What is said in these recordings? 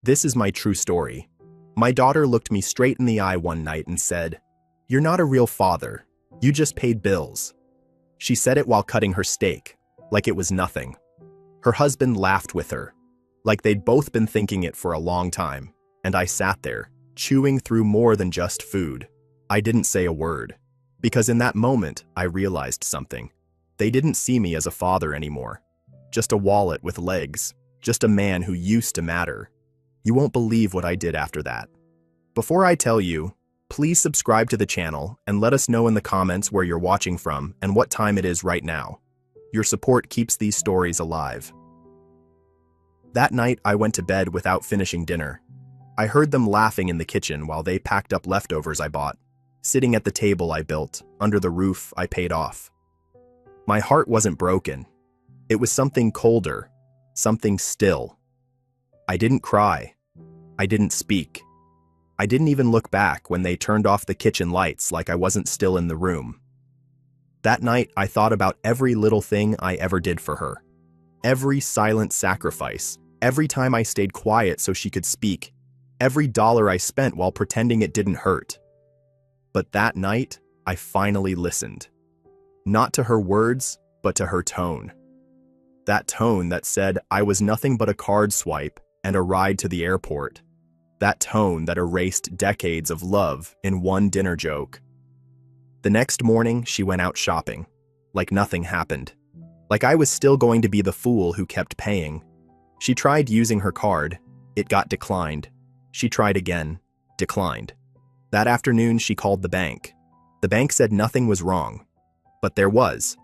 This is my true story. My daughter looked me straight in the eye one night and said, "You're not a real father. You just paid bills." She said it while cutting her steak, like it was nothing. Her husband laughed with her, like they'd both been thinking it for a long time, and I sat there, chewing through more than just food. I didn't say a word, because in that moment I realized something. They didn't see me as a father anymore. Just a wallet with legs, just a man who used to matter. You won't believe what I did after that. Before I tell you, please subscribe to the channel and let us know in the comments where you're watching from and what time it is right now. Your support keeps these stories alive. That night, I went to bed without finishing dinner. I heard them laughing in the kitchen while they packed up leftovers I bought, sitting at the table I built, under the roof I paid off. My heart wasn't broken. It was something colder, something still. I didn't cry. I didn't speak. I didn't even look back when they turned off the kitchen lights like I wasn't still in the room. That night, I thought about every little thing I ever did for her. Every silent sacrifice, every time I stayed quiet so she could speak, every dollar I spent while pretending it didn't hurt. But that night, I finally listened. Not to her words, but to her tone. That tone that said I was nothing but a card swipe and a ride to the airport. That tone that erased decades of love in one dinner joke. The next morning, she went out shopping, like nothing happened. Like I was still going to be the fool who kept paying. She tried using her card. It got declined. She tried again. Declined. That afternoon, she called the bank. The bank said nothing was wrong. But there was.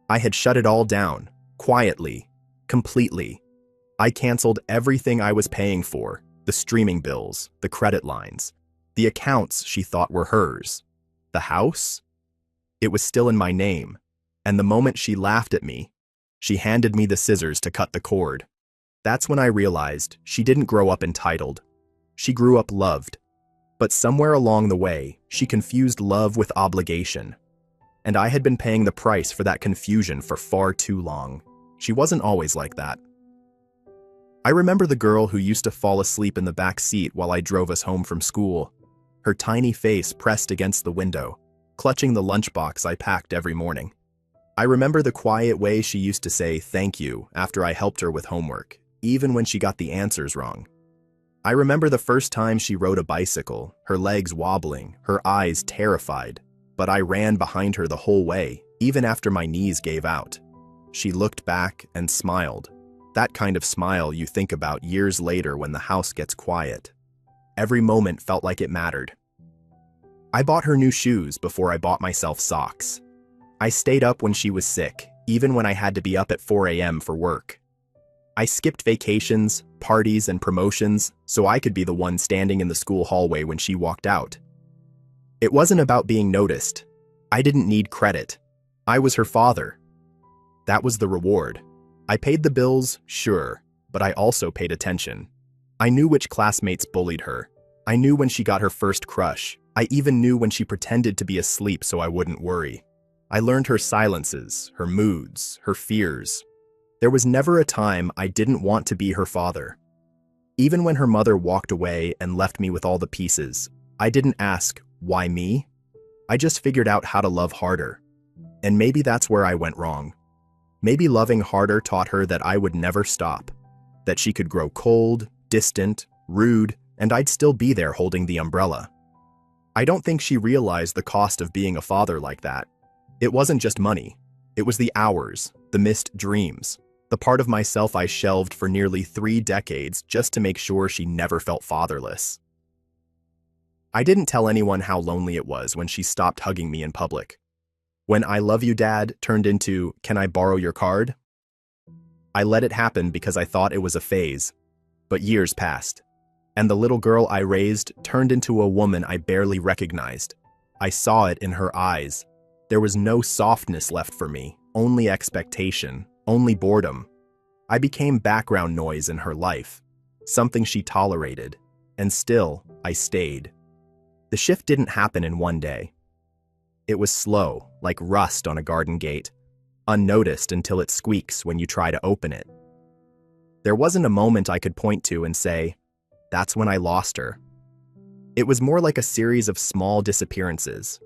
I had shut it all down, quietly, completely. I canceled everything I was paying for, the streaming bills, the credit lines, the accounts she thought were hers. The house? It was still in my name, and the moment she laughed at me, she handed me the scissors to cut the cord. That's when I realized she didn't grow up entitled. She grew up loved. But somewhere along the way, she confused love with obligation. And I had been paying the price for that confusion for far too long. She wasn't always like that. I remember the girl who used to fall asleep in the back seat while I drove us home from school, her tiny face pressed against the window, clutching the lunchbox I packed every morning. I remember the quiet way she used to say thank you after I helped her with homework, even when she got the answers wrong. I remember the first time she rode a bicycle, her legs wobbling, her eyes terrified, but I ran behind her the whole way, even after my knees gave out. She looked back and smiled. That kind of smile you think about years later when the house gets quiet. Every moment felt like it mattered. I bought her new shoes before I bought myself socks. I stayed up when she was sick, even when I had to be up at 4 a.m. for work. I skipped vacations, parties, and promotions so I could be the one standing in the school hallway when she walked out. It wasn't about being noticed. I didn't need credit. I was her father. That was the reward. I paid the bills, sure, but I also paid attention. I knew which classmates bullied her. I knew when she got her first crush. I even knew when she pretended to be asleep so I wouldn't worry. I learned her silences, her moods, her fears. There was never a time I didn't want to be her father. Even when her mother walked away and left me with all the pieces, I didn't ask, why me? I just figured out how to love harder. And maybe that's where I went wrong. Maybe loving harder taught her that I would never stop, that she could grow cold, distant, rude, and I'd still be there holding the umbrella. I don't think she realized the cost of being a father like that. It wasn't just money. It was the hours, the missed dreams, the part of myself I shelved for nearly 3 decades just to make sure she never felt fatherless. I didn't tell anyone how lonely it was when she stopped hugging me in public. When "I love you, Dad" turned into "Can I borrow your card?" I let it happen because I thought it was a phase. But years passed, and the little girl I raised turned into a woman I barely recognized. I saw it in her eyes. There was no softness left for me, only expectation, only boredom. I became background noise in her life, something she tolerated, and still, I stayed. The shift didn't happen in one day. It was slow, like rust on a garden gate, unnoticed until it squeaks when you try to open it. There wasn't a moment I could point to and say, that's when I lost her. It was more like a series of small disappearances.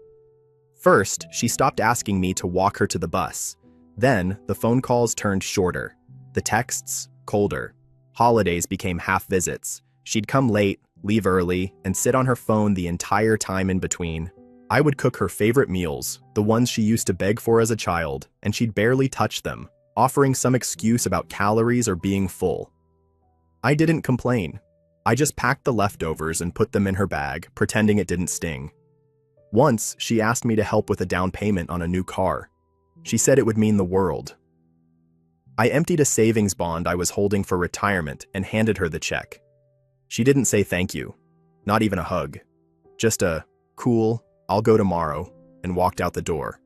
First, she stopped asking me to walk her to the bus. Then, the phone calls turned shorter. The texts, colder. Holidays became half visits. She'd come late, leave early, and sit on her phone the entire time in between. I would cook her favorite meals, the ones she used to beg for as a child, and she'd barely touch them, offering some excuse about calories or being full. I didn't complain. I just packed the leftovers and put them in her bag, pretending it didn't sting. Once, she asked me to help with a down payment on a new car. She said it would mean the world. I emptied a savings bond I was holding for retirement and handed her the check. She didn't say thank you, not even a hug. Just a, cool, I'll go tomorrow, and walked out the door.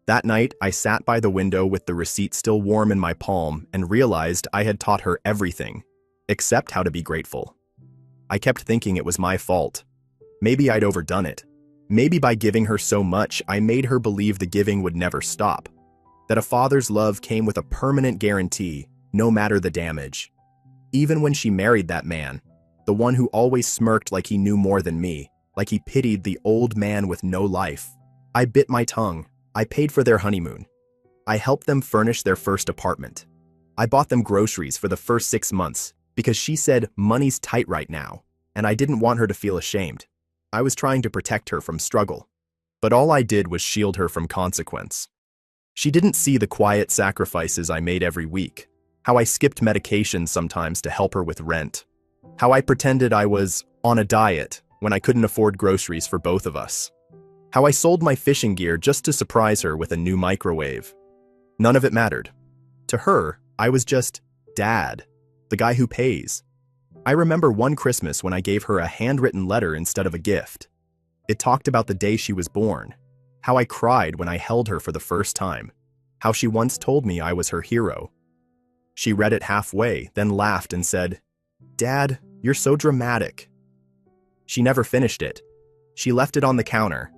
That night, I sat by the window with the receipt still warm in my palm and realized I had taught her everything, except how to be grateful. I kept thinking it was my fault. Maybe I'd overdone it. Maybe by giving her so much, I made her believe the giving would never stop. That a father's love came with a permanent guarantee, no matter the damage. Even when she married that man, the one who always smirked like he knew more than me, like he pitied the old man with no life, I bit my tongue. I paid for their honeymoon. I helped them furnish their first apartment. I bought them groceries for the first 6 months because she said money's tight right now, and I didn't want her to feel ashamed. I was trying to protect her from struggle, but all I did was shield her from consequence. She didn't see the quiet sacrifices I made every week, how I skipped medication sometimes to help her with rent, how I pretended I was on a diet when I couldn't afford groceries for both of us, how I sold my fishing gear just to surprise her with a new microwave. None of it mattered. To her, I was just Dad, the guy who pays. I remember one Christmas when I gave her a handwritten letter instead of a gift. It talked about the day she was born, how I cried when I held her for the first time, how she once told me I was her hero. She read it halfway, then laughed and said, "Dad, you're so dramatic." She never finished it. She left it on the counter.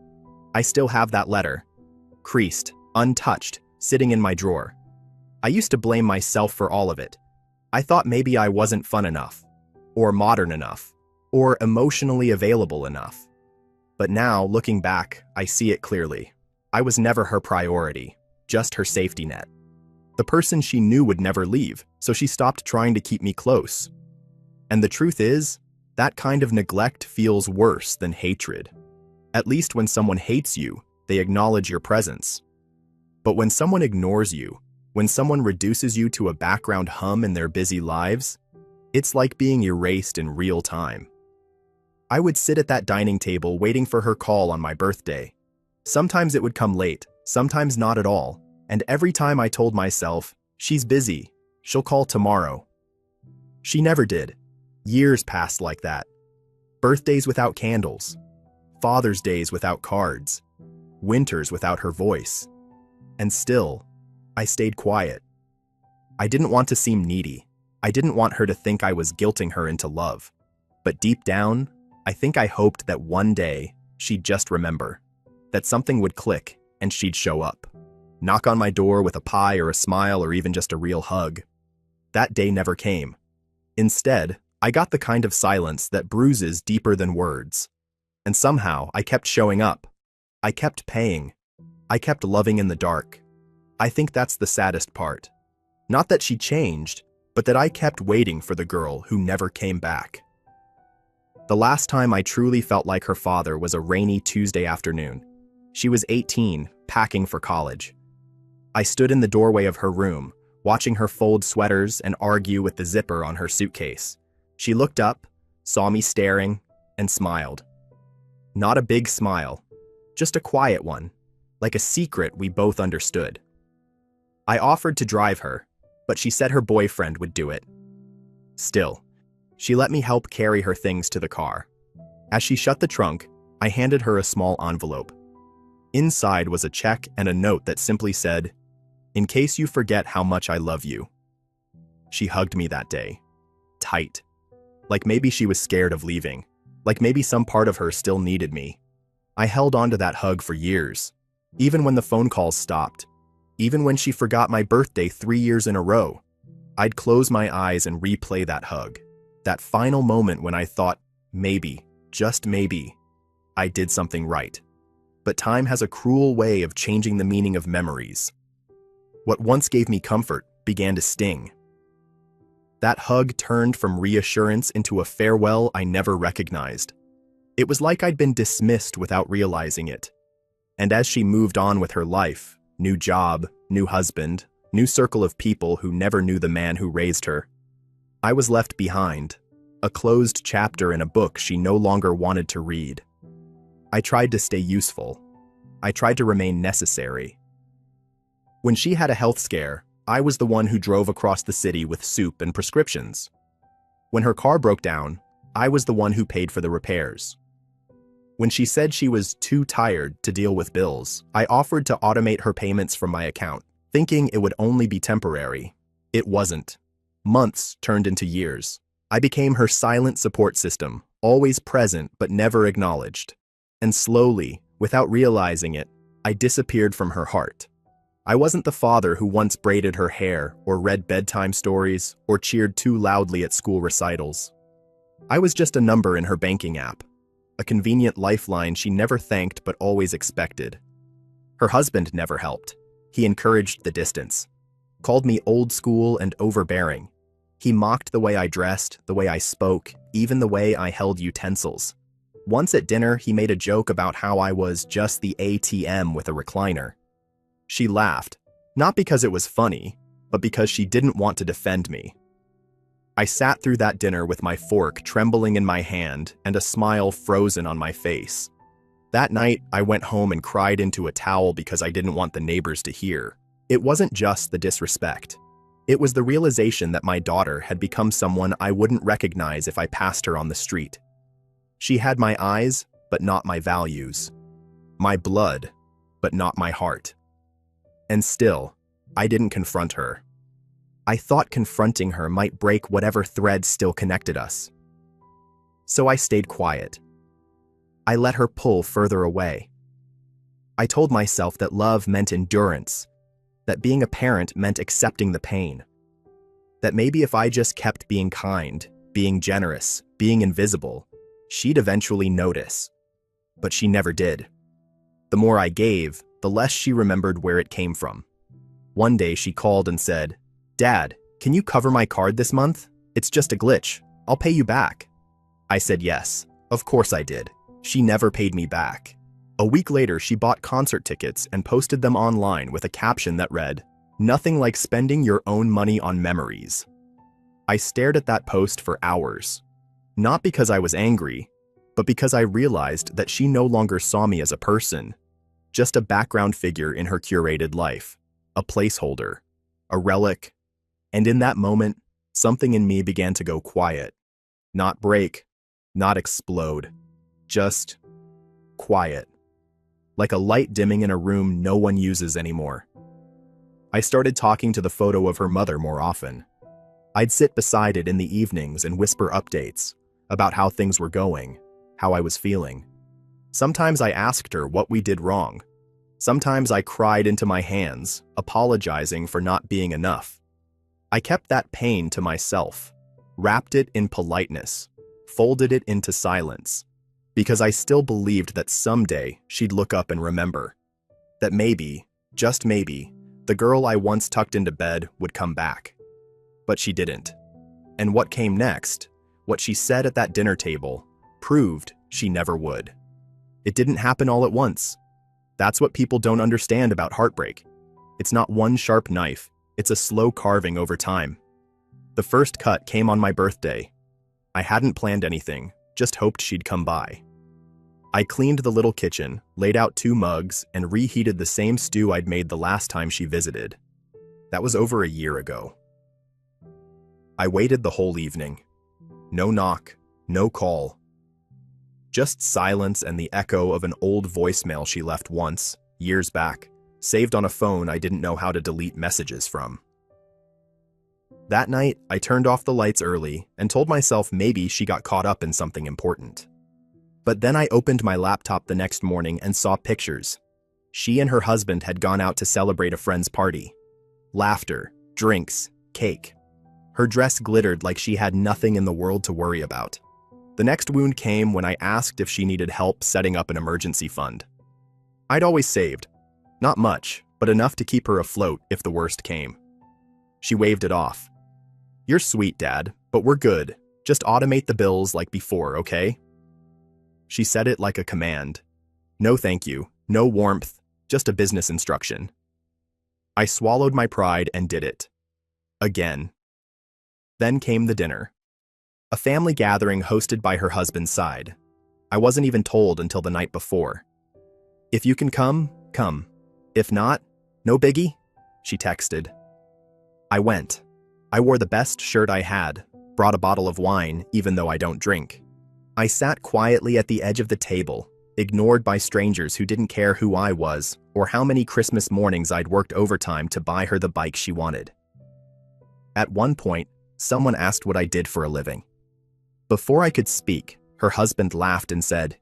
I still have that letter, creased, untouched, sitting in my drawer. I used to blame myself for all of it. I thought maybe I wasn't fun enough, or modern enough, or emotionally available enough. But now, looking back, I see it clearly. I was never her priority, just her safety net. The person she knew would never leave, so she stopped trying to keep me close. And the truth is, that kind of neglect feels worse than hatred. At least when someone hates you, they acknowledge your presence. But when someone ignores you, when someone reduces you to a background hum in their busy lives, it's like being erased in real time. I would sit at that dining table waiting for her call on my birthday. Sometimes it would come late, sometimes not at all, and every time I told myself, she's busy, she'll call tomorrow. She never did. Years passed like that. Birthdays without candles, Father's Days without cards, winters without her voice. And still, I stayed quiet. I didn't want to seem needy. I didn't want her to think I was guilting her into love. But deep down, I think I hoped that one day she'd just remember, that something would click and she'd show up, knock on my door with a pie or a smile or even just a real hug. That day never came. Instead, I got the kind of silence that bruises deeper than words. And somehow, I kept showing up. I kept paying. I kept loving in the dark. I think that's the saddest part. Not that she changed, but that I kept waiting for the girl who never came back. The last time I truly felt like her father was a rainy Tuesday afternoon. She was 18, packing for college. I stood in the doorway of her room, watching her fold sweaters and argue with the zipper on her suitcase. She looked up, saw me staring, and smiled. Not a big smile, just a quiet one, like a secret we both understood. I offered to drive her, but she said her boyfriend would do it. Still, she let me help carry her things to the car. As she shut the trunk, I handed her a small envelope. Inside was a check and a note that simply said, "In case you forget how much I love you." She hugged me that day, tight, like maybe she was scared of leaving, like maybe some part of her still needed me. I held on to that hug for years, even when the phone calls stopped, even when she forgot my birthday 3 years in a row. I'd close my eyes and replay that hug. That final moment when I thought, maybe, just maybe, I did something right. But time has a cruel way of changing the meaning of memories. What once gave me comfort began to sting. That hug turned from reassurance into a farewell I never recognized. It was like I'd been dismissed without realizing it. And as she moved on with her life, new job, new husband, new circle of people who never knew the man who raised her, I was left behind, a closed chapter in a book she no longer wanted to read. I tried to stay useful. I tried to remain necessary. When she had a health scare, I was the one who drove across the city with soup and prescriptions. When her car broke down, I was the one who paid for the repairs. When she said she was too tired to deal with bills, I offered to automate her payments from my account, thinking it would only be temporary. It wasn't. Months turned into years. I became her silent support system, always present but never acknowledged. And slowly, without realizing it, I disappeared from her heart. I wasn't the father who once braided her hair or read bedtime stories or cheered too loudly at school recitals. I was just a number in her banking app, a convenient lifeline she never thanked but always expected. Her husband never helped. He encouraged the distance, called me old school and overbearing. He mocked the way I dressed, the way I spoke, even the way I held utensils. Once at dinner, he made a joke about how I was just the ATM with a recliner. She laughed, not because it was funny, but because she didn't want to defend me. I sat through that dinner with my fork trembling in my hand and a smile frozen on my face. That night, I went home and cried into a towel because I didn't want the neighbors to hear. It wasn't just the disrespect. It was the realization that my daughter had become someone I wouldn't recognize if I passed her on the street. She had my eyes, but not my values. My blood, but not my heart. And still, I didn't confront her. I thought confronting her might break whatever thread still connected us. So I stayed quiet. I let her pull further away. I told myself that love meant endurance, that being a parent meant accepting the pain, that maybe if I just kept being kind, being generous, being invisible, she'd eventually notice. But she never did. The more I gave, the less she remembered where it came from. One day she called and said, "Dad, can you cover my card this month? It's just a glitch. I'll pay you back." I said yes. Of course I did. She never paid me back. A week later, she bought concert tickets and posted them online with a caption that read, "Nothing like spending your own money on memories." I stared at that post for hours. Not because I was angry, but because I realized that she no longer saw me as a person, just a background figure in her curated life, a placeholder, a relic. And in that moment, something in me began to go quiet. Not break, not explode, just quiet. Like a light dimming in a room no one uses anymore. I started talking to the photo of her mother more often. I'd sit beside it in the evenings and whisper updates about how things were going, how I was feeling. Sometimes I asked her what we did wrong. Sometimes I cried into my hands, apologizing for not being enough. I kept that pain to myself, wrapped it in politeness, folded it into silence, because I still believed that someday she'd look up and remember. That maybe, just maybe, the girl I once tucked into bed would come back. But she didn't. And what came next, what she said at that dinner table, proved she never would. It didn't happen all at once. That's what people don't understand about heartbreak. It's not one sharp knife, it's a slow carving over time. The first cut came on my birthday. I hadn't planned anything, just hoped she'd come by. I cleaned the little kitchen, laid out 2 mugs, and reheated the same stew I'd made the last time she visited. That was over a year ago. I waited the whole evening. No knock, no call. Just silence and the echo of an old voicemail she left once, years back, saved on a phone I didn't know how to delete messages from. That night, I turned off the lights early and told myself maybe she got caught up in something important. But then I opened my laptop the next morning and saw pictures. She and her husband had gone out to celebrate a friend's party. Laughter, drinks, cake. Her dress glittered like she had nothing in the world to worry about. The next wound came when I asked if she needed help setting up an emergency fund. I'd always saved. Not much, but enough to keep her afloat if the worst came. She waved it off. "You're sweet, Dad, but we're good. Just automate the bills like before, okay?" She said it like a command. No thank you, no warmth, just a business instruction. I swallowed my pride and did it. Again. Then came the dinner. A family gathering hosted by her husband's side. I wasn't even told until the night before. "If you can come, come. If not, no biggie," she texted. I went. I wore the best shirt I had, brought a bottle of wine even though I don't drink. I sat quietly at the edge of the table, ignored by strangers who didn't care who I was or how many Christmas mornings I'd worked overtime to buy her the bike she wanted. At one point, someone asked what I did for a living. Before I could speak, her husband laughed and said,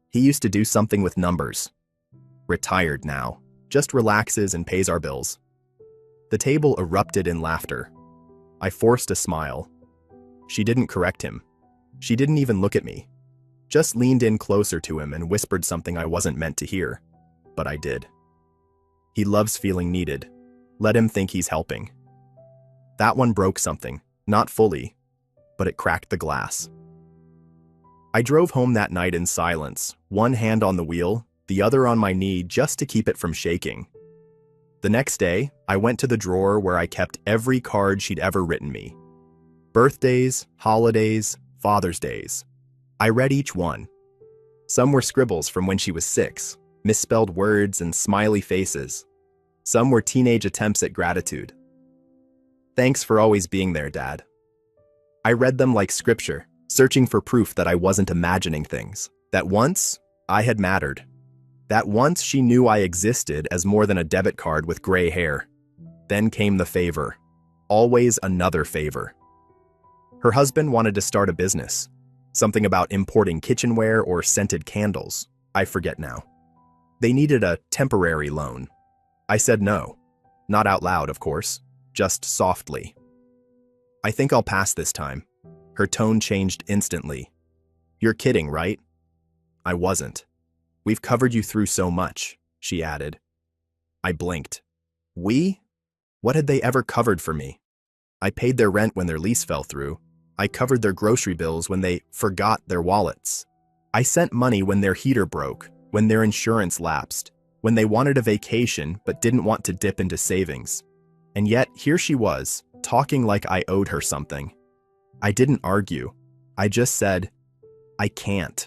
"He used to do something with numbers. Retired now, just relaxes and pays our bills." The table erupted in laughter. I forced a smile. She didn't correct him. She didn't even look at me. Just leaned in closer to him and whispered something I wasn't meant to hear, but I did. He loves feeling needed. Let him think he's helping. That one broke something, not fully, but it cracked the glass. I drove home that night in silence, one hand on the wheel, the other on my knee just to keep it from shaking. The next day, I went to the drawer where I kept every card she'd ever written me. Birthdays, holidays, Father's Days. I read each one. Some were scribbles from when she was 6, misspelled words and smiley faces. Some were teenage attempts at gratitude. "Thanks for always being there, Dad." I read them like scripture, searching for proof that I wasn't imagining things, that once I had mattered, that once she knew I existed as more than a debit card with gray hair. Then came the favor. Always another favor. Her husband wanted to start a business. Something about importing kitchenware or scented candles. I forget now. They needed a temporary loan. I said no. Not out loud, of course. Just softly. "I think I'll pass this time." Her tone changed instantly. "You're kidding, right?" I wasn't. "We've covered you through so much," she added. I blinked. We? What had they ever covered for me? I paid their rent when their lease fell through. I covered their grocery bills when they forgot their wallets. I sent money when their heater broke, when their insurance lapsed, when they wanted a vacation but didn't want to dip into savings. And yet, here she was, talking like I owed her something. I didn't argue. I just said, "I can't."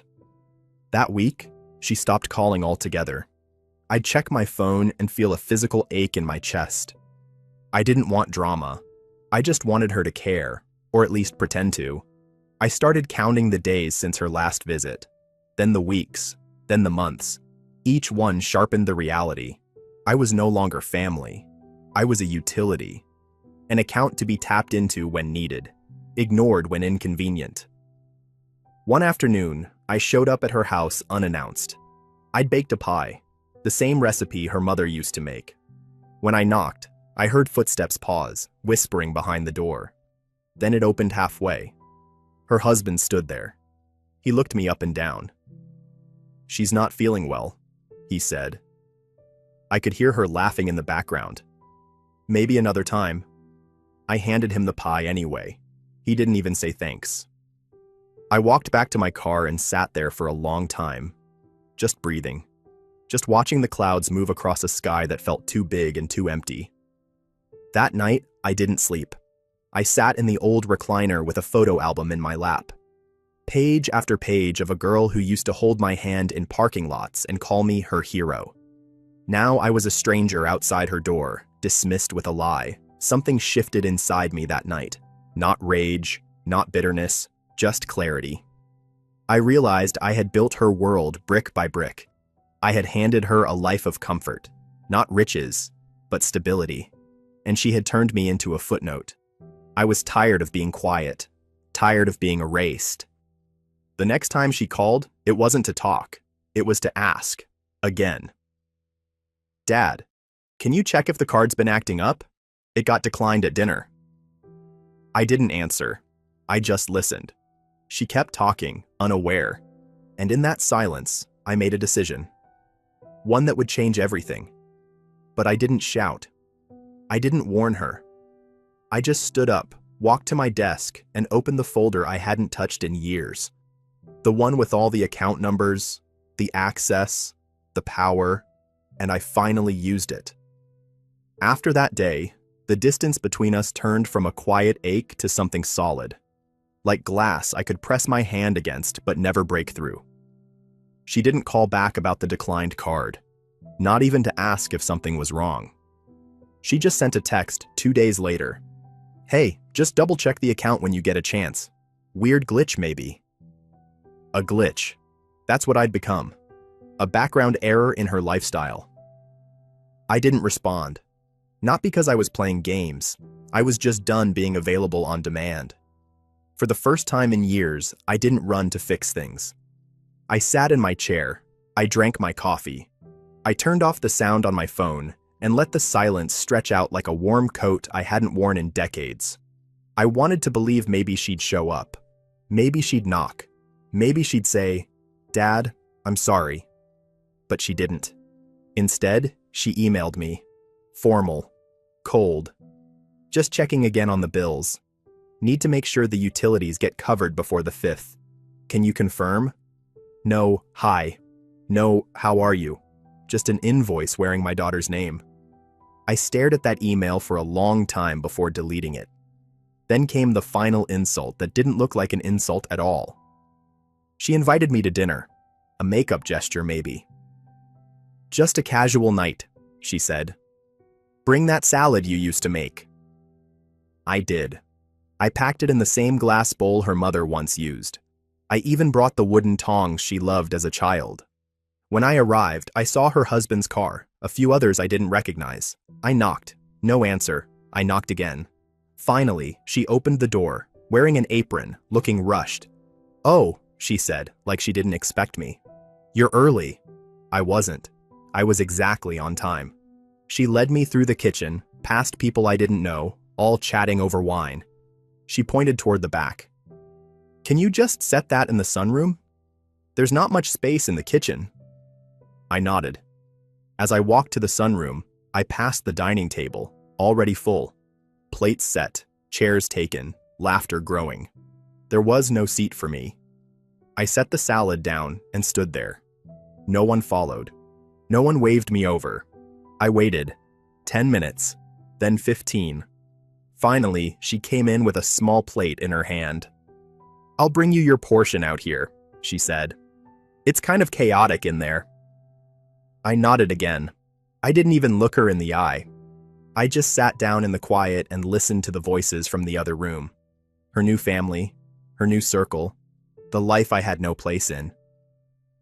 That week, she stopped calling altogether. I'd check my phone and feel a physical ache in my chest. I didn't want drama. I just wanted her to care, or at least pretend to. I started counting the days since her last visit, then the weeks, then the months. Each one sharpened the reality. I was no longer family. I was a utility, an account to be tapped into when needed, ignored when inconvenient. One afternoon, I showed up at her house unannounced. I'd baked a pie, the same recipe her mother used to make. When I knocked, I heard footsteps pause, whispering behind the door. Then it opened halfway. Her husband stood there. He looked me up and down. "She's not feeling well," he said. I could hear her laughing in the background. "Maybe another time." I handed him the pie anyway. He didn't even say thanks. I walked back to my car and sat there for a long time, just breathing, just watching the clouds move across a sky that felt too big and too empty. That night, I didn't sleep. I sat in the old recliner with a photo album in my lap. Page after page of a girl who used to hold my hand in parking lots and call me her hero. Now I was a stranger outside her door, dismissed with a lie. Something shifted inside me that night. Not rage, not bitterness, just clarity. I realized I had built her world brick by brick. I had handed her a life of comfort, not riches, but stability. And she had turned me into a footnote. I was tired of being quiet, tired of being erased. The next time she called, it wasn't to talk. It was to ask. Again. "Dad, can you check if the card's been acting up? It got declined at dinner." I didn't answer. I just listened. She kept talking, unaware. And in that silence, I made a decision. One that would change everything. But I didn't shout. I didn't warn her. I just stood up, walked to my desk, and opened the folder I hadn't touched in years. The one with all the account numbers, the access, the power, and I finally used it. After that day, the distance between us turned from a quiet ache to something solid. Like glass I could press my hand against but never break through. She didn't call back about the declined card, not even to ask if something was wrong. She just sent a text 2 days later. Hey, just double-check the account when you get a chance. Weird glitch, maybe. A glitch. That's what I'd become. A background error in her lifestyle. I didn't respond. Not because I was playing games. I was just done being available on demand. For the first time in years, I didn't run to fix things. I sat in my chair. I drank my coffee. I turned off the sound on my phone and let the silence stretch out like a warm coat I hadn't worn in decades. I wanted to believe maybe she'd show up. Maybe she'd knock. Maybe she'd say, "Dad, I'm sorry." But she didn't. Instead, she emailed me. Formal. Cold. Just checking again on the bills. Need to make sure the utilities get covered before the 5th. Can you confirm? No, hi. No, how are you? Just an invoice wearing my daughter's name. I stared at that email for a long time before deleting it. Then came the final insult that didn't look like an insult at all. She invited me to dinner. A makeup gesture, maybe. Just a casual night, she said. Bring that salad you used to make. I did. I packed it in the same glass bowl her mother once used. I even brought the wooden tongs she loved as a child. When I arrived, I saw her husband's car, a few others I didn't recognize. I knocked. No answer. I knocked again. Finally, she opened the door, wearing an apron, looking rushed. "Oh," she said, like she didn't expect me. "You're early." I wasn't. I was exactly on time. She led me through the kitchen, past people I didn't know, all chatting over wine. She pointed toward the back. "Can you just set that in the sunroom? There's not much space in the kitchen." I nodded. As I walked to the sunroom, I passed the dining table, already full. Plates set, chairs taken, laughter growing. There was no seat for me. I set the salad down and stood there. No one followed. No one waved me over. I waited. 10 minutes, then 15. Finally, she came in with a small plate in her hand. "I'll bring you your portion out here," she said. "It's kind of chaotic in there." I nodded again. I didn't even look her in the eye. I just sat down in the quiet and listened to the voices from the other room. Her new family, her new circle, the life I had no place in.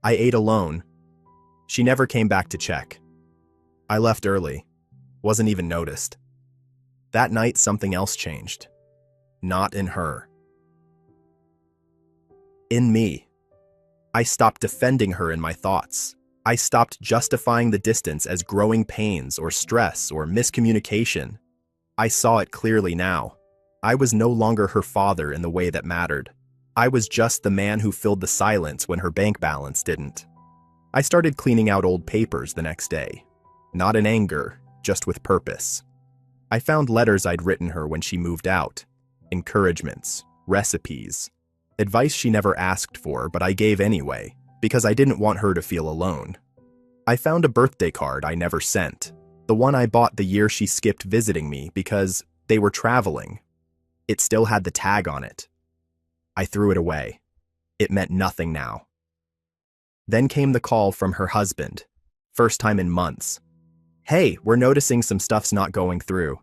I ate alone. She never came back to check. I left early. Wasn't even noticed. That night, something else changed. Not in her. In me. I stopped defending her in my thoughts. I stopped justifying the distance as growing pains or stress or miscommunication. I saw it clearly now. I was no longer her father in the way that mattered. I was just the man who filled the silence when her bank balance didn't. I started cleaning out old papers the next day. Not in anger, just with purpose. I found letters I'd written her when she moved out. Encouragements, recipes, advice she never asked for, but I gave anyway, because I didn't want her to feel alone. I found a birthday card I never sent, the one I bought the year she skipped visiting me because they were traveling. It still had the tag on it. I threw it away. It meant nothing now. Then came the call from her husband, first time in months. "Hey, we're noticing some stuff's not going through.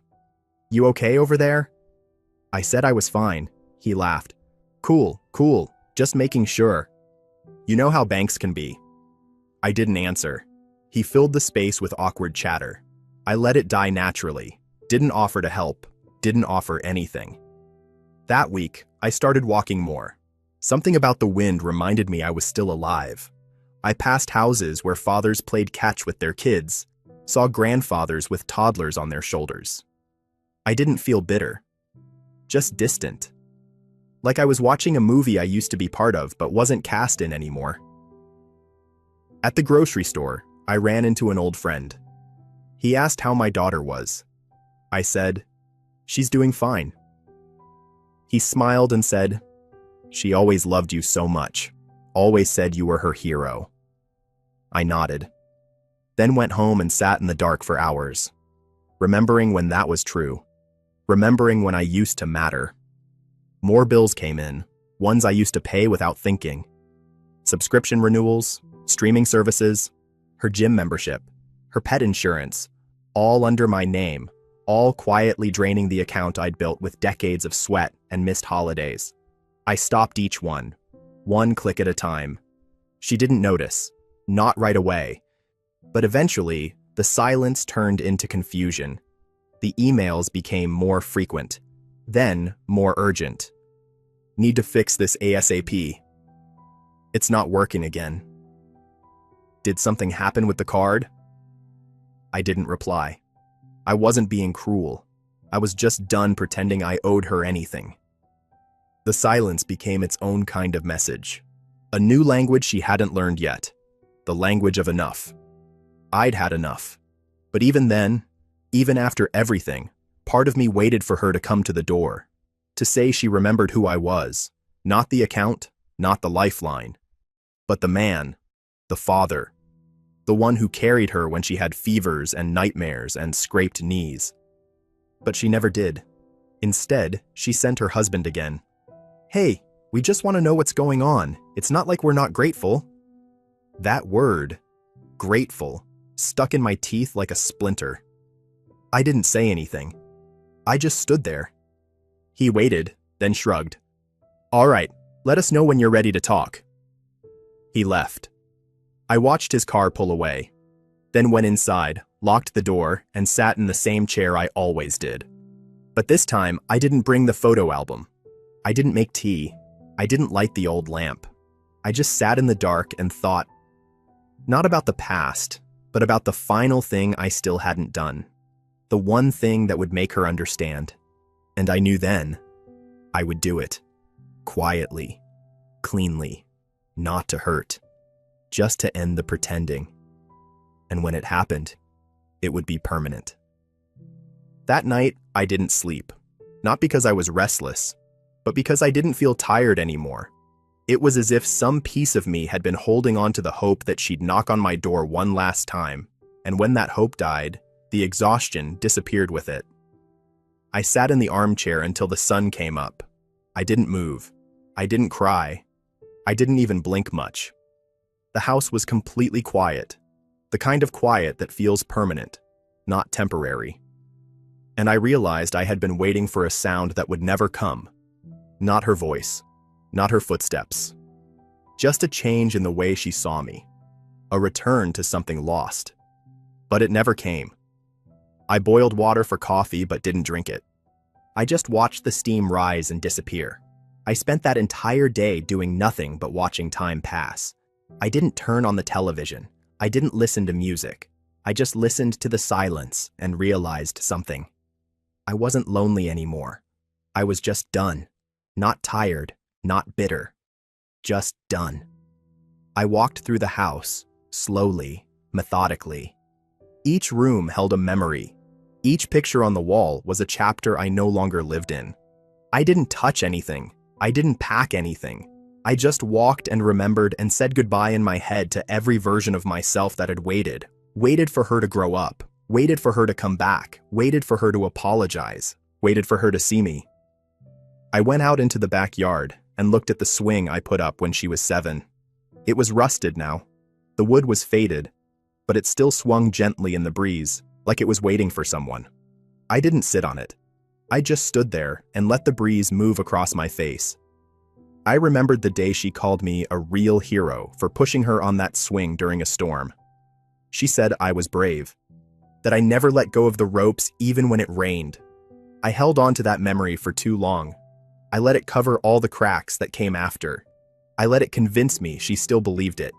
You okay over there?" I said I was fine. He laughed. Cool, just making sure. You know how banks can be." I didn't answer. He filled the space with awkward chatter. I let it die naturally. Didn't offer to help. Didn't offer anything. That week, I started walking more. Something about the wind reminded me I was still alive. I passed houses where fathers played catch with their kids, saw grandfathers with toddlers on their shoulders. I didn't feel bitter. just distant. Like I was watching a movie I used to be part of but wasn't cast in anymore. At the grocery store, I ran into an old friend. He asked how my daughter was. I said, "She's doing fine." He smiled and said, "She always loved you so much, always said you were her hero." I nodded, then went home and sat in the dark for hours, remembering when that was true, remembering when I used to matter. More bills came in, ones I used to pay without thinking. Subscription renewals, streaming services, her gym membership, her pet insurance, all under my name, all quietly draining the account I'd built with decades of sweat and missed holidays. I stopped each one click at a time. She didn't notice, not right away. But eventually, the silence turned into confusion. The emails became more frequent, then more urgent. "Need to fix this ASAP. It's not working again." "Did something happen with the card?" I didn't reply. I wasn't being cruel. I was just done pretending I owed her anything. The silence became its own kind of message. A new language she hadn't learned yet. The language of enough. I'd had enough. But even then, even after everything, part of me waited for her to come to the door, to say she remembered who I was, not the account, not the lifeline, but the man, the father, the one who carried her when she had fevers and nightmares and scraped knees. But she never did. Instead, she sent her husband again. "Hey, we just want to know what's going on. It's not like we're not grateful." That word, grateful, stuck in my teeth like a splinter. I didn't say anything. I just stood there. He waited, then shrugged. "All right, let us know when you're ready to talk." He left. I watched his car pull away, then went inside, locked the door, and sat in the same chair I always did. But this time, I didn't bring the photo album. I didn't make tea. I didn't light the old lamp. I just sat in the dark and thought, not about the past, but about the final thing I still hadn't done. The one thing that would make her understand. And I knew then, I would do it. Quietly, cleanly, not to hurt. Just to end the pretending. And when it happened, it would be permanent. That night, I didn't sleep. Not because I was restless, but because I didn't feel tired anymore. It was as if some piece of me had been holding on to the hope that she'd knock on my door one last time, and when that hope died, the exhaustion disappeared with it. I sat in the armchair until the sun came up. I didn't move. I didn't cry. I didn't even blink much. The house was completely quiet, the kind of quiet that feels permanent, not temporary. And I realized I had been waiting for a sound that would never come. Not her voice, not her footsteps. Just a change in the way she saw me. A return to something lost. But it never came. I boiled water for coffee but didn't drink it. I just watched the steam rise and disappear. I spent that entire day doing nothing but watching time pass. I didn't turn on the television. I didn't listen to music. I just listened to the silence and realized something. I wasn't lonely anymore. I was just done. Not tired, not bitter. Just done. I walked through the house, slowly, methodically. Each room held a memory. Each picture on the wall was a chapter I no longer lived in. I didn't touch anything. I didn't pack anything. I just walked and remembered and said goodbye in my head to every version of myself that had waited for her to grow up, waited for her to come back, waited for her to apologize, waited for her to see me. I went out into the backyard and looked at the swing I put up when she was 7. It was rusted now. The wood was faded, but it still swung gently in the breeze, like it was waiting for someone. I didn't sit on it. I just stood there and let the breeze move across my face. I remembered the day she called me a real hero for pushing her on that swing during a storm. She said I was brave, that I never let go of the ropes even when it rained. I held on to that memory for too long. I let it cover all the cracks that came after. I let it convince me she still believed it.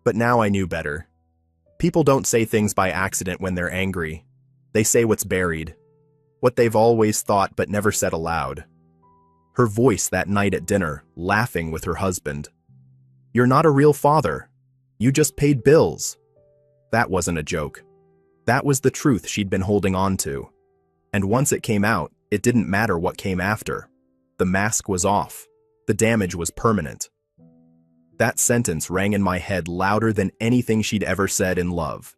But now I knew better. People don't say things by accident when they're angry. They say what's buried. what they've always thought but never said aloud. Her voice that night at dinner, laughing with her husband. "You're not a real father. You just paid bills." That wasn't a joke. That was the truth she'd been holding on to. And once it came out, it didn't matter what came after. The mask was off. The damage was permanent. That sentence rang in my head louder than anything she'd ever said in love.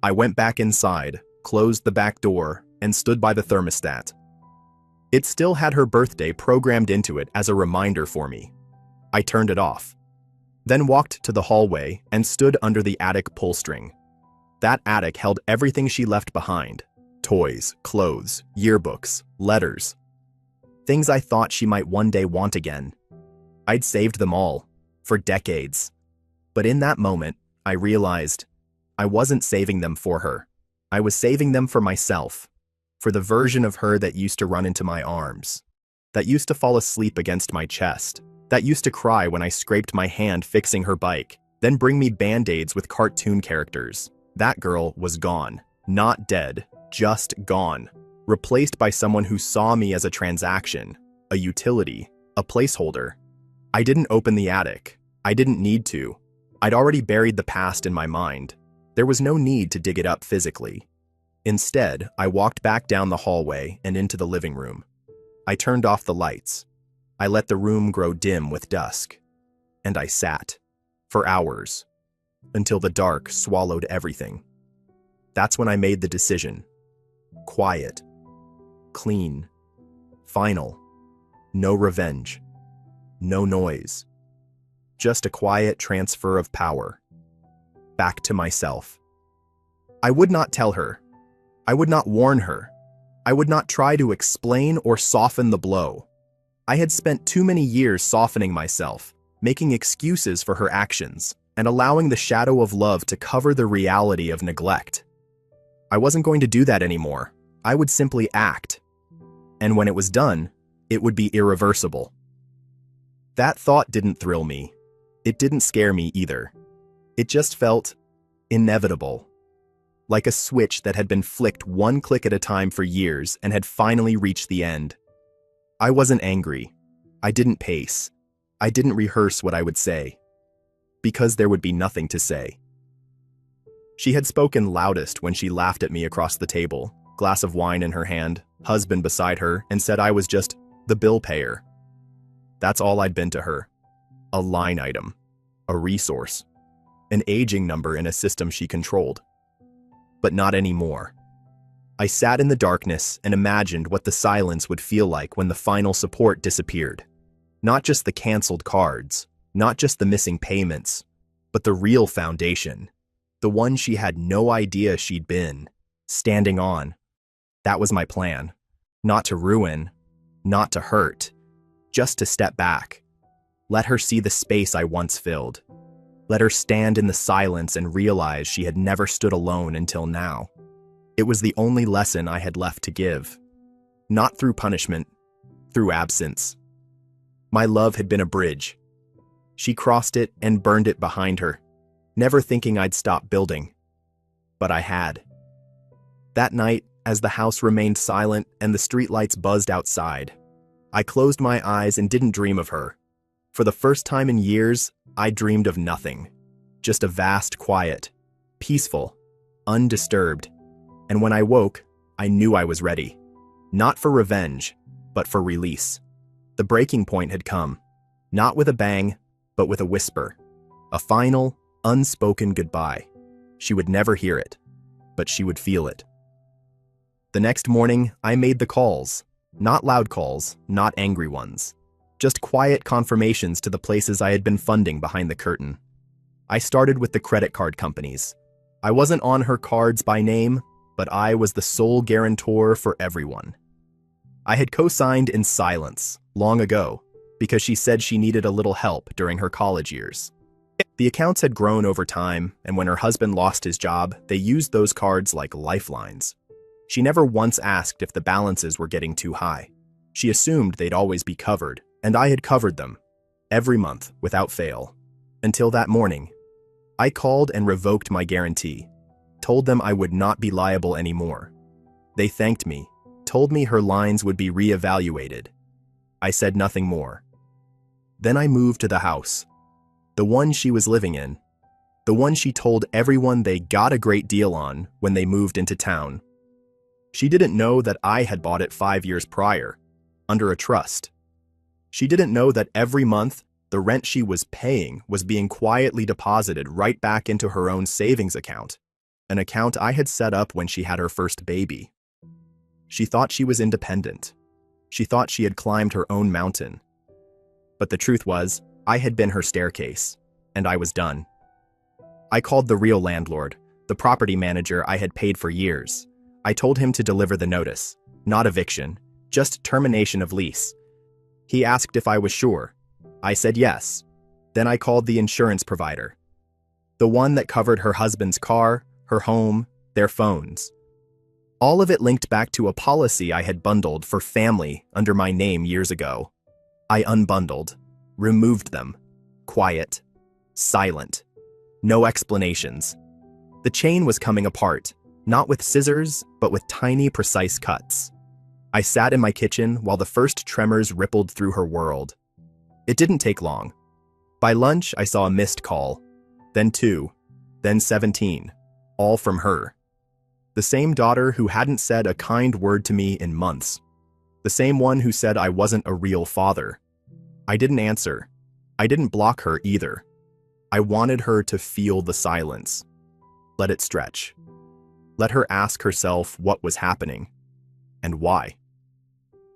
I went back inside, closed the back door, and stood by the thermostat. It still had her birthday programmed into it as a reminder for me. I turned it off. Then walked to the hallway and stood under the attic pull string. That attic held everything she left behind. Toys, clothes, yearbooks, letters. Things I thought she might one day want again. I'd saved them all, for decades. But in that moment, I realized I wasn't saving them for her. I was saving them for myself, for the version of her that used to run into my arms, that used to fall asleep against my chest, that used to cry when I scraped my hand fixing her bike, then bring me band-aids with cartoon characters. That girl was gone. Not dead, just gone. Replaced by someone who saw me as a transaction, a utility, a placeholder. I didn't open the attic. I didn't need to. I'd already buried the past in my mind. There was no need to dig it up physically. Instead, I walked back down the hallway and into the living room. I turned off the lights. I let the room grow dim with dusk. And I sat. For hours. Until the dark swallowed everything. That's when I made the decision. Quiet. Clean. Final. No revenge. No noise. Just a quiet transfer of power. Back to myself. I would not tell her. I would not warn her. I would not try to explain or soften the blow. I had spent too many years softening myself, making excuses for her actions, and allowing the shadow of love to cover the reality of neglect. I wasn't going to do that anymore. I would simply act. And when it was done, it would be irreversible. That thought didn't thrill me. It didn't scare me either. It just felt inevitable. Like a switch that had been flicked one click at a time for years and had finally reached the end. I wasn't angry. I didn't pace. I didn't rehearse what I would say. Because there would be nothing to say. She had spoken loudest when she laughed at me across the table, glass of wine in her hand, husband beside her, and said I was just the bill payer. That's all I'd been to her. A line item. A resource. An aging number in a system she controlled. But not anymore. I sat in the darkness and imagined what the silence would feel like when the final support disappeared. Not just the canceled cards, not just the missing payments, but the real foundation. The one she had no idea she'd been standing on. That was my plan. Not to ruin, not to hurt, just to step back. Let her see the space I once filled. Let her stand in the silence and realize she had never stood alone until now. It was the only lesson I had left to give. Not through punishment, through absence. My love had been a bridge. She crossed it and burned it behind her, never thinking I'd stop building. But I had. That night, as the house remained silent and the streetlights buzzed outside, I closed my eyes and didn't dream of her. For the first time in years, I dreamed of nothing. Just a vast quiet, peaceful, undisturbed. And when I woke, I knew I was ready. Not for revenge, but for release. The breaking point had come. Not with a bang, but with a whisper. A final, unspoken goodbye. She would never hear it, but she would feel it. The next morning, I made the calls. Not loud calls, not angry ones. Just quiet confirmations to the places I had been funding behind the curtain. I started with the credit card companies. I wasn't on her cards by name, but I was the sole guarantor for everyone. I had co-signed in silence, long ago, because she said she needed a little help during her college years. The accounts had grown over time, and when her husband lost his job, they used those cards like lifelines. She never once asked if the balances were getting too high. She assumed they'd always be covered, and I had covered them, every month, without fail. Until that morning, I called and revoked my guarantee, told them I would not be liable anymore. They thanked me, told me her lines would be reevaluated. I said nothing more. Then I moved to the house, the one she was living in, the one she told everyone they got a great deal on when they moved into town. She didn't know that I had bought it 5 years prior, under a trust. She didn't know that every month, the rent she was paying was being quietly deposited right back into her own savings account, an account I had set up when she had her first baby. She thought she was independent. She thought she had climbed her own mountain. But the truth was, I had been her staircase, and I was done. I called the real landlord, the property manager I had paid for years. I told him to deliver the notice, not eviction, just termination of lease. He asked if I was sure. I said yes. Then I called the insurance provider, the one that covered her husband's car, her home, their phones. All of it linked back to a policy I had bundled for family under my name years ago. I unbundled, removed them, quiet, silent, no explanations. The chain was coming apart, not with scissors, but with tiny, precise cuts. I sat in my kitchen while the first tremors rippled through her world. It didn't take long. By lunch, I saw a missed call, then 2, then 17, all from her. The same daughter who hadn't said a kind word to me in months. The same one who said I wasn't a real father. I didn't answer. I didn't block her either. I wanted her to feel the silence. Let it stretch. Let her ask herself what was happening and why.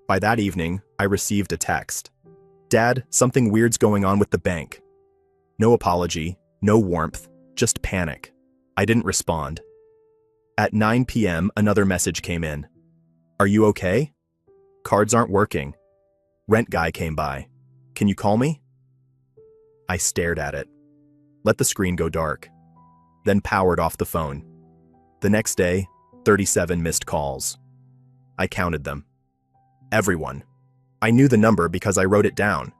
By that evening, I received a text. Dad, something weird's going on with the bank. No apology, no warmth, just panic. I didn't respond. At 9 p.m., another message came in. Are you okay? Cards aren't working. Rent guy came by. Can you call me? I stared at it. Let the screen go dark. Then powered off the phone. The next day, 37 missed calls. I counted them. Everyone. I knew the number because I wrote it down.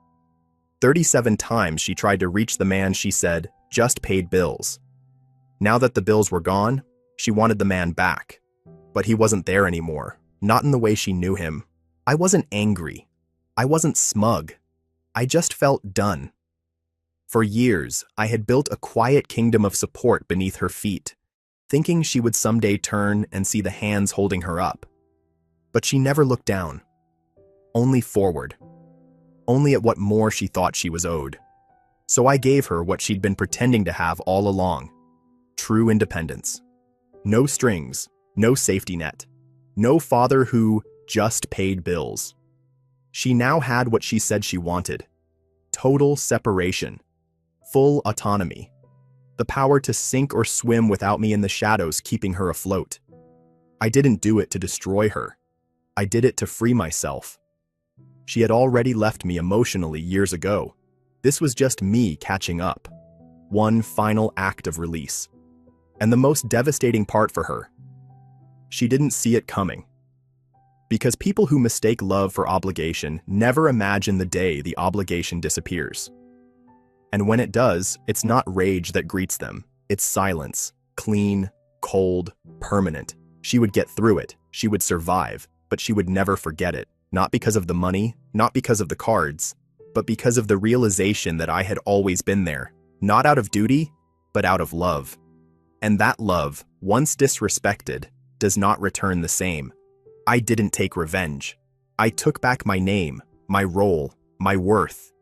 37 times she tried to reach the man she said just paid bills. Now that the bills were gone, she wanted the man back. But he wasn't there anymore, not in the way she knew him. I wasn't angry. I wasn't smug. I just felt done. For years, I had built a quiet kingdom of support beneath her feet, thinking she would someday turn and see the hands holding her up. But she never looked down. Only forward. Only at what more she thought she was owed. So I gave her what she'd been pretending to have all along. True independence. No strings, no safety net. No father who just paid bills. She now had what she said she wanted. Total separation. Full autonomy. The power to sink or swim without me in the shadows keeping her afloat. I didn't do it to destroy her. I did it to free myself. She had already left me emotionally years ago. This was just me catching up. One final act of release. And the most devastating part for her. She didn't see it coming. Because people who mistake love for obligation never imagine the day the obligation disappears. And when it does, it's not rage that greets them. It's silence. Clean, cold, permanent. She would get through it. She would survive. But she would never forget it. Not because of the money, not because of the cards, but because of the realization that I had always been there. Not out of duty, but out of love. And that love, once disrespected, does not return the same. I didn't take revenge. I took back my name, my role, my worth.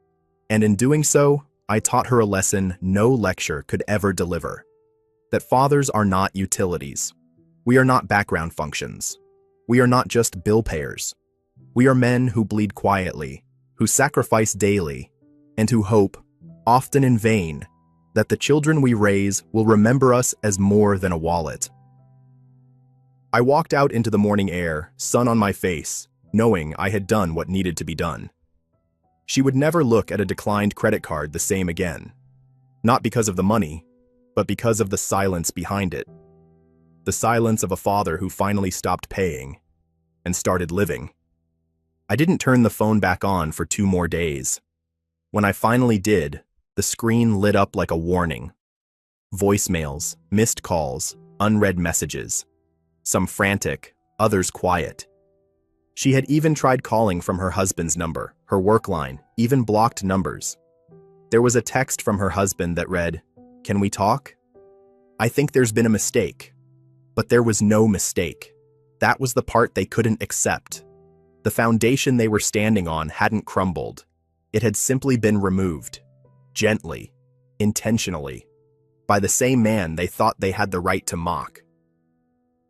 And in doing so, I taught her a lesson no lecture could ever deliver. That fathers are not utilities. We are not background functions. We are not just bill payers. We are men who bleed quietly, who sacrifice daily, and who hope, often in vain, that the children we raise will remember us as more than a wallet. I walked out into the morning air, sun on my face, knowing I had done what needed to be done. She would never look at a declined credit card the same again. Not because of the money, but because of the silence behind it. The silence of a father who finally stopped paying and started living. I didn't turn the phone back on for 2 more days. When I finally did, the screen lit up like a warning. Voicemails, missed calls, unread messages. Some frantic, others quiet. She had even tried calling from her husband's number, her work line, even blocked numbers. There was a text from her husband that read, "Can we talk? I think there's been a mistake." But there was no mistake. That was the part they couldn't accept. The foundation they were standing on hadn't crumbled. It had simply been removed. Gently. Intentionally. By the same man they thought they had the right to mock.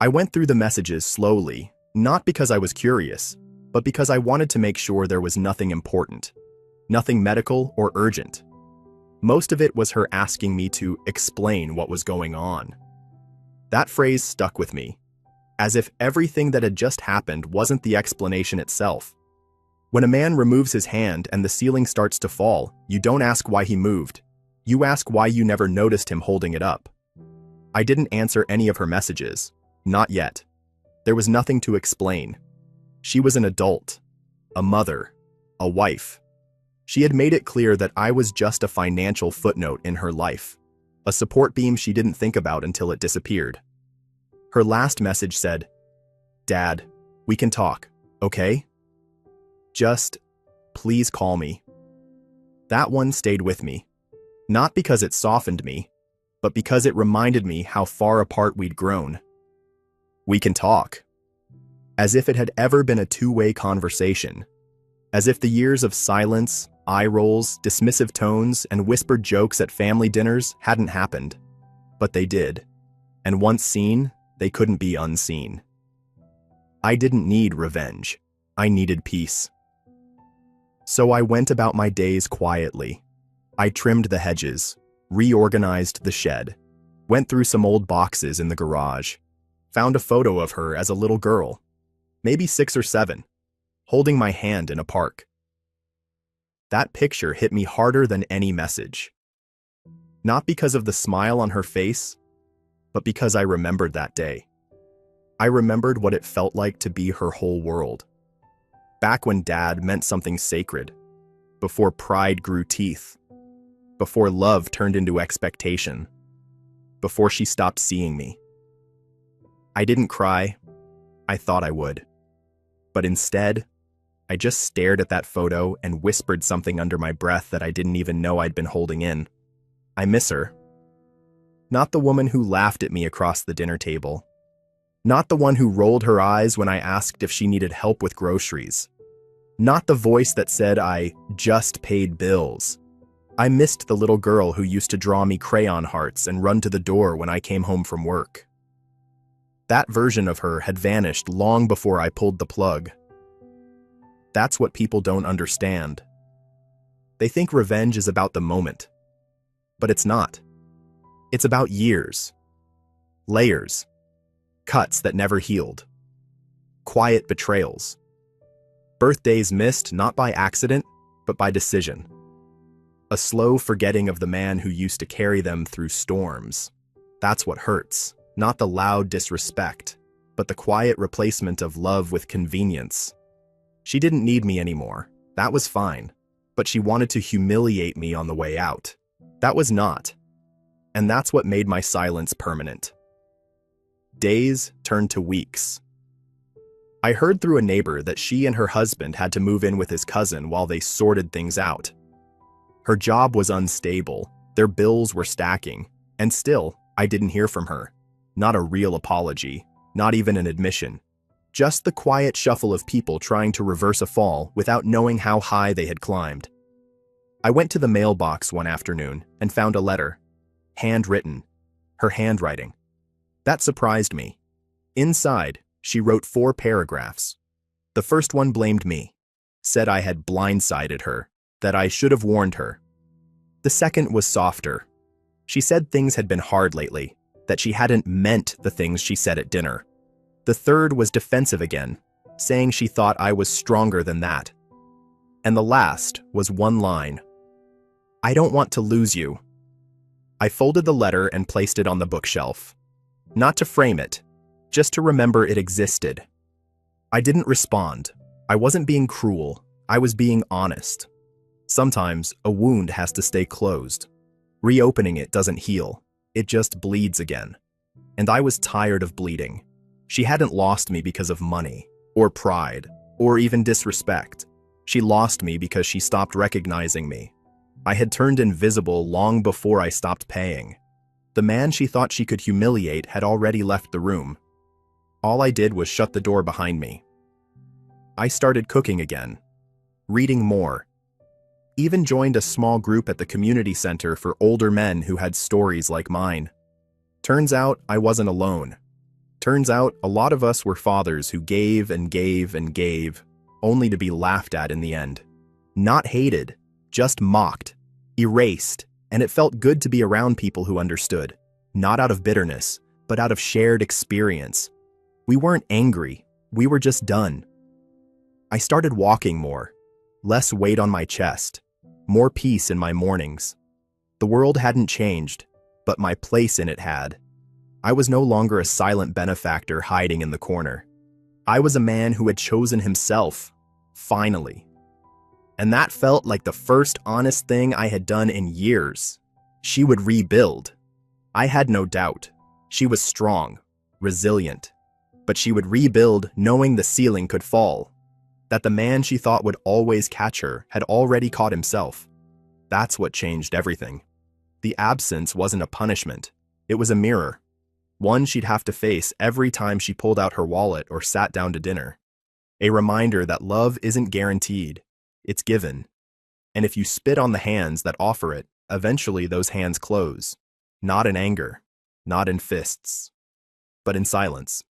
I went through the messages slowly, not because I was curious, but because I wanted to make sure there was nothing important. Nothing medical or urgent. Most of it was her asking me to explain what was going on. That phrase stuck with me, as if everything that had just happened wasn't the explanation itself. When a man removes his hand and the ceiling starts to fall, you don't ask why he moved. You ask why you never noticed him holding it up. I didn't answer any of her messages. Not yet. There was nothing to explain. She was an adult, a mother, a wife. She had made it clear that I was just a financial footnote in her life, a support beam she didn't think about until it disappeared. Her last message said, "Dad, we can talk, okay? Just, please call me." That one stayed with me, not because it softened me, but because it reminded me how far apart we'd grown. We can talk. As if it had ever been a two-way conversation. As if the years of silence, eye rolls, dismissive tones, and whispered jokes at family dinners hadn't happened. But they did. And once seen, they couldn't be unseen. I didn't need revenge. I needed peace. So I went about my days quietly. I trimmed the hedges, reorganized the shed, went through some old boxes in the garage, found a photo of her as a little girl, maybe 6 or 7, holding my hand in a park. That picture hit me harder than any message. Not because of the smile on her face, but because I remembered that day. I remembered what it felt like to be her whole world. Back when Dad meant something sacred, before pride grew teeth, before love turned into expectation, before she stopped seeing me. I didn't cry. I thought I would. But instead, I just stared at that photo and whispered something under my breath that I didn't even know I'd been holding in. I miss her. Not the woman who laughed at me across the dinner table. Not the one who rolled her eyes when I asked if she needed help with groceries. Not the voice that said I just paid bills. I missed the little girl who used to draw me crayon hearts and run to the door when I came home from work. That version of her had vanished long before I pulled the plug. That's what people don't understand. They think revenge is about the moment. But it's not. It's about years. Layers. Cuts that never healed. Quiet betrayals. Birthdays missed not by accident, but by decision. A slow forgetting of the man who used to carry them through storms. That's what hurts. Not the loud disrespect, but the quiet replacement of love with convenience. She didn't need me anymore. That was fine. But she wanted to humiliate me on the way out. That was not. And that's what made my silence permanent. Days turned to weeks. I heard through a neighbor that she and her husband had to move in with his cousin while they sorted things out. Her job was unstable, their bills were stacking, and still, I didn't hear from her. Not a real apology, not even an admission. Just the quiet shuffle of people trying to reverse a fall without knowing how high they had climbed. I went to the mailbox one afternoon and found a letter. Handwritten. Her handwriting. That surprised me. Inside, she wrote 4 paragraphs. The first one blamed me. Said I had blindsided her, that I should have warned her. The second was softer. She said things had been hard lately, that she hadn't meant the things she said at dinner. The third was defensive again, saying she thought I was stronger than that. And the last was one line. I don't want to lose you. I folded the letter and placed it on the bookshelf. Not to frame it, just to remember it existed. I didn't respond. I wasn't being cruel. I was being honest. Sometimes a wound has to stay closed. Reopening it doesn't heal. It just bleeds again. And I was tired of bleeding. She hadn't lost me because of money, or pride, or even disrespect. She lost me because she stopped recognizing me. I had turned invisible long before I stopped paying. The man she thought she could humiliate had already left the room. All I did was shut the door behind me. I started cooking again, reading more, even joined a small group at the community center for older men who had stories like mine. Turns out I wasn't alone. Turns out a lot of us were fathers who gave and gave and gave, only to be laughed at in the end. Not hated, just mocked, erased, and it felt good to be around people who understood, not out of bitterness, but out of shared experience. We weren't angry, we were just done. I started walking more, less weight on my chest, more peace in my mornings. The world hadn't changed, but my place in it had. I was no longer a silent benefactor hiding in the corner. I was a man who had chosen himself, finally. And that felt like the first honest thing I had done in years. She would rebuild. I had no doubt. She was strong, resilient. But she would rebuild knowing the ceiling could fall. That the man she thought would always catch her had already caught himself. That's what changed everything. The absence wasn't a punishment. It was a mirror. One she'd have to face every time she pulled out her wallet or sat down to dinner. A reminder that love isn't guaranteed. It's given. And if you spit on the hands that offer it, eventually those hands close. Not in anger, not in fists, but in silence.